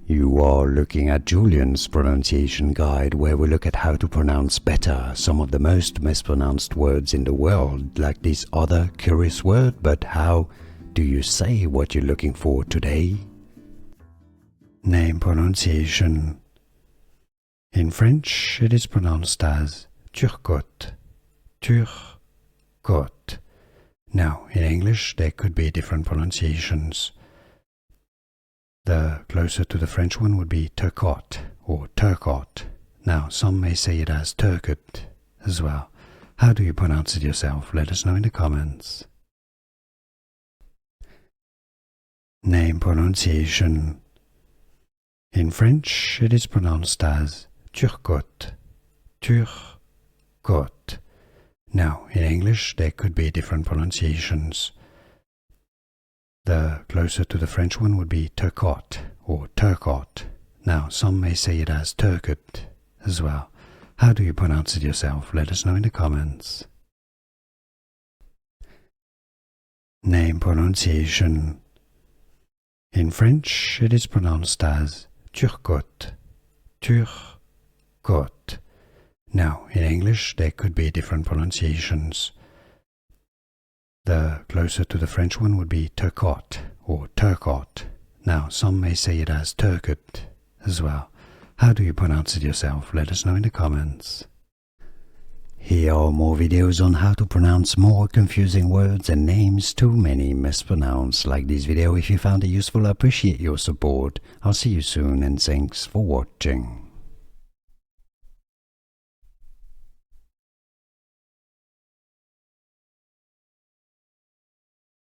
You are looking at Julian's pronunciation guide, where we look at how to pronounce better some of the most mispronounced words in the world, like this other curious word. But how do you say what you're looking for today? Name pronunciation. In French, it is pronounced as Turcotte. Turcotte. Now, in English, there could be different pronunciations. The closer to the French one would be Turcotte or Turcotte. Now, some may say it as Turcotte as well. How do you pronounce it yourself? Let us know in the comments. Name pronunciation. In French, it is pronounced as Turcotte. Turcotte. Now, in English, there could be different pronunciations. The closer to the French one would be Turcotte or Turcotte. Now, some may say it as Turcotte as well. How do you pronounce it yourself? Let us know in the comments. Name pronunciation. In French, it is pronounced as Turcotte. Turcotte. Now, in English, there could be different pronunciations. The closer to the French one would be Turcotte or Turcotte. Now, some may say it as Turcotte as well. How do you pronounce it yourself? Let us know in the comments. Here are more videos on how to pronounce more confusing words and names too many mispronounced. Like this video if you found it useful. I appreciate your support. I'll see you soon and thanks for watching.